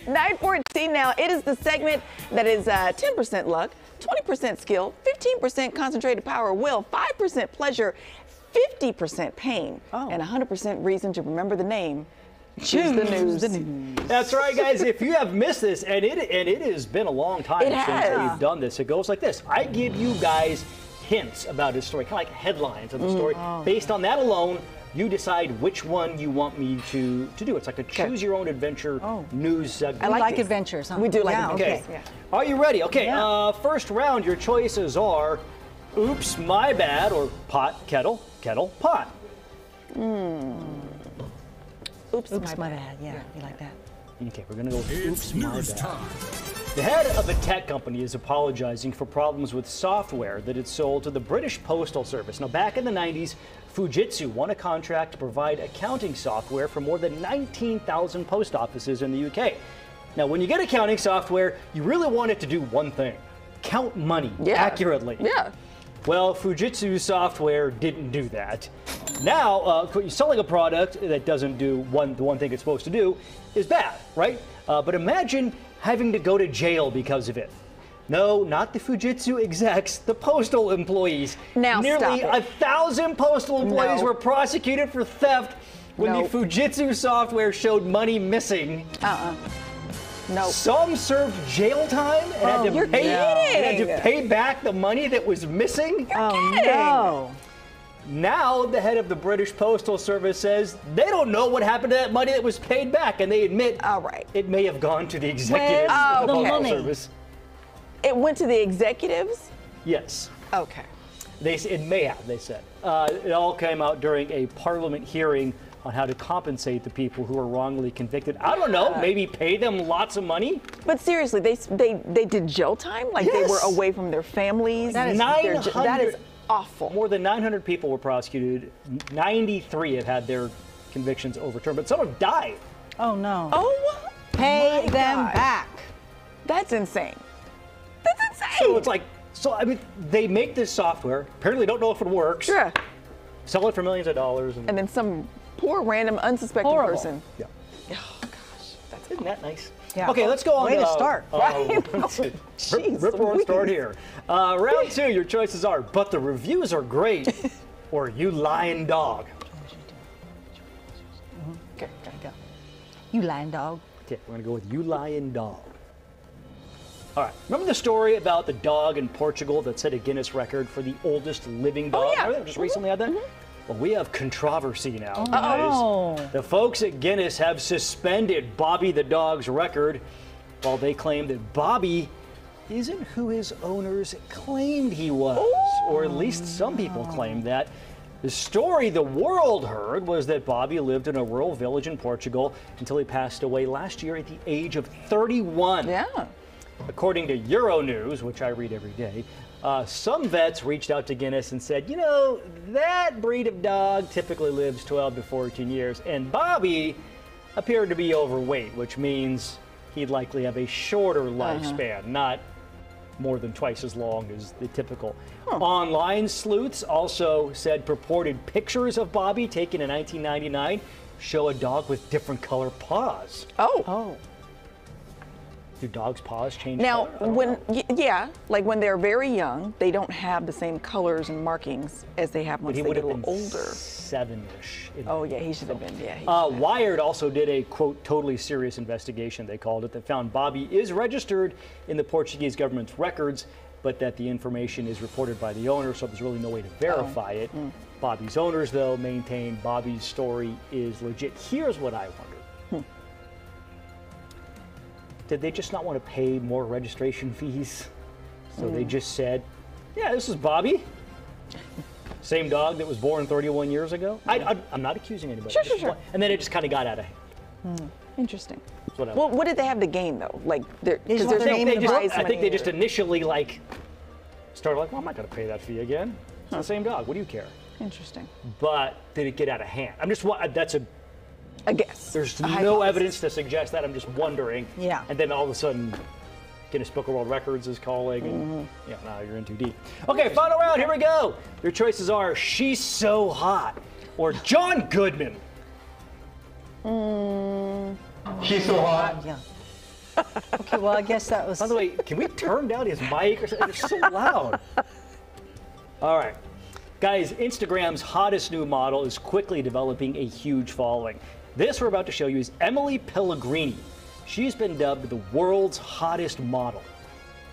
9:14 now. It is the segment that is 10% luck, 20% skill, 15% concentrated power of will, 5% pleasure, 50% pain, and 100% reason to remember the name. Choose the news. That's right, guys. If you have missed this, and it has been a long time since we've done this, it goes like this. I give you guys hints about his story, kind of like headlines of the story. Based on that alone, you decide which one you want me to do. It's like a choose your own adventure news segment. I like adventures. Huh? We do like adventures. Okay. Are you ready? Okay. First round, your choices are oops, my bad, or pot, kettle, kettle, pot. Oops, my bad. Yeah, you like that. Okay, we're going to go with oops, my bad. The head of a tech company is apologizing for problems with software that it sold to the British Postal Service. Now, back in the 90s, Fujitsu won a contract to provide accounting software for more than 19,000 post offices in the UK. Now, when you get accounting software, you really want it to do one thing: count money accurately. Yeah. Well, Fujitsu software didn't do that. Now, selling a product that doesn't do the one thing it's supposed to do is bad, right? But imagine having to go to jail because of it. No, not the Fujitsu execs, the postal employees. Now Nearly 1,000 postal employees were prosecuted for theft when the Fujitsu software showed money missing. No. Some served jail time and had to pay back the money that was missing. No. Now the head of the British Postal Service says they don't know what happened to that money that was paid back, and they admit it may have gone to the executives of the Postal Service. It went to the executives? Yes. Okay. It may have, they said. It all came out during a Parliament hearing on how to compensate the people who were wrongly convicted. I don't know, maybe pay them lots of money? But seriously, they did jail time? Like they were away from their families? That is awful. More than 900 people were prosecuted. 93 have had their convictions overturned, but some have died. Oh, no. Oh, pay them back. That's insane. That's insane. So it's like, I mean, they make this software, apparently don't know if it works. Sure. Sell it for millions of dollars. And then some poor, random, unsuspecting person. Yeah. Oh, gosh. Isn't that nice? Yeah. Okay, let's go on. Way to start. Rip roaring start here. Round two, your choices are, but the reviews are great, or you lying dog. Okay, gotta go. You lying dog. Okay, we're gonna go with you lying dog. All right, remember the story about the dog in Portugal that set a Guinness record for the oldest living dog? Oh, yeah. Remember that? Just recently had that? Well, we have controversy now, guys. The folks at Guinness have suspended Bobby the dog's record while they claim that Bobby isn't who his owners claimed he was, or at least some people claim that. The story the world heard was that Bobby lived in a rural village in Portugal until he passed away last year at the age of 31. Yeah. According to Euronews, which I read every day, some vets reached out to Guinness and said, you know, that breed of dog typically lives 12 to 14 years, and Bobby appeared to be overweight, which means he'd likely have a shorter lifespan, not more than twice as long as the typical. Online sleuths also said purported pictures of Bobby taken in 1999 show a dog with different color paws. Do dogs' paws change Now, color? like when they're very young, they don't have the same colors and markings as they have once they get a little older. 7-ish. Oh, yeah, he should have been, Wired also did a, quote, totally serious investigation, they called it, that found Bobby is registered in the Portuguese government's records, but that the information is reported by the owner, so there's really no way to verify it. Bobby's owners, though, maintain Bobby's story is legit. Here's what I wonder. Did they just not want to pay more registration fees? So they just said, yeah, this is Bobby. Same dog that was born 31 years ago. I'm not accusing anybody. Sure. And then it just kind of got out of hand. Interesting. Whatever. Well, what did they have to gain, though? Like, because just there's want no their name in the prize I think money they just or- initially started like, well, I'm not going to pay that fee again. It's the same dog. What do you care? Interesting. But did it get out of hand? That's I guess. there's A no hypothesis. evidence to suggest that. I'm just wondering. Yeah. And then all of a sudden, Guinness Book of World Records is calling, and now you're in too deep. Okay, final round. Here we go. Your choices are "She's So Hot" or John Goodman. She's so hot. Yeah. Okay, well, I guess that was. By the way, can we turn down his mic or something? It's so loud. All right. Guys, Instagram's hottest new model is quickly developing a huge following. This we're about to show you is Emily Pellegrini. She's been dubbed the world's hottest model.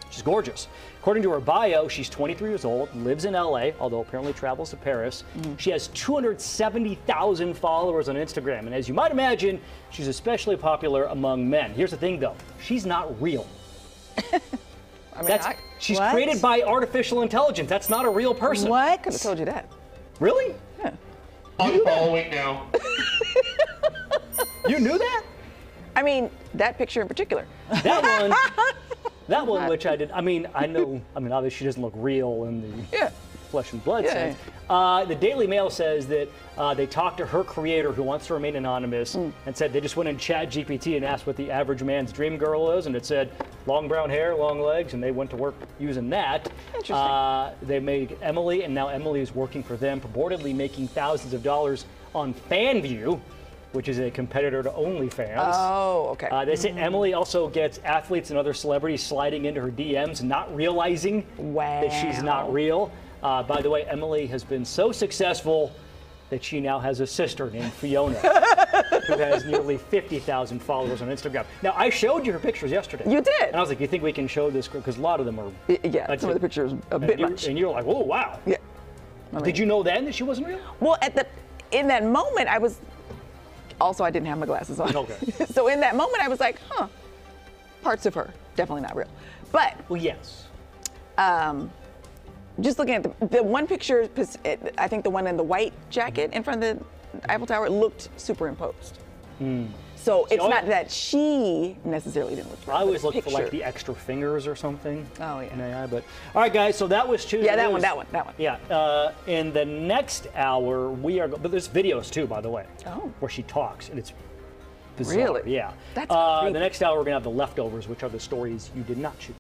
She's gorgeous. According to her bio, she's 23 years old, lives in LA, although apparently travels to Paris. She has 270,000 followers on Instagram, and as you might imagine, she's especially popular among men. Here's the thing though, she's not real. I mean, She's What? created by artificial intelligence. That's not a real person. What? could have told you that. Really? Yeah. I'm following now. You knew that? I mean, that picture in particular. That one, which I did. I mean, I know. I mean, obviously she doesn't look real in the Yeah. flesh and blood Yeah. sense. The Daily Mail says that they talked to her creator, who wants to remain anonymous, and said they just went in ChatGPT and asked what the average man's dream girl is, and it said long brown hair, long legs, and they went to work using that. Interesting. They made Emily, and now Emily is working for them, purportedly making thousands of dollars on FanView, which is a competitor to OnlyFans. Oh, okay. They say Emily also gets athletes and other celebrities sliding into her DMs, not realizing that she's not Wow. real. By the way, Emily has been so successful that she now has a sister named Fiona, who has nearly 50,000 followers on Instagram. Now, I showed you her pictures yesterday. You did. And I was like, you think we can show this? Because a lot of them are. Yeah, I'd some say- of the pictures a and bit you- much. And you're like, oh, wow. Yeah. Did you know then that she wasn't real? Well, in that moment, I was. Also, I didn't have my glasses on. Okay. So in that moment, I was like, huh. Parts of her definitely not real, but Well, yes. just looking at the one picture, I think the one in the white jacket in front of the Eiffel Tower looked superimposed. So it's I- not that she necessarily didn't look real. I always but look for like picture. the extra fingers or something. Oh, yeah. in AI, but all right, guys. So that was Tuesday. Yeah, that one. Yeah. In the next hour, we are. But there's videos too, by the way. Oh. Where she talks, and it's bizarre. Really? Yeah. That's the creepy. next hour, we're gonna have the leftovers, which are the stories you did not choose.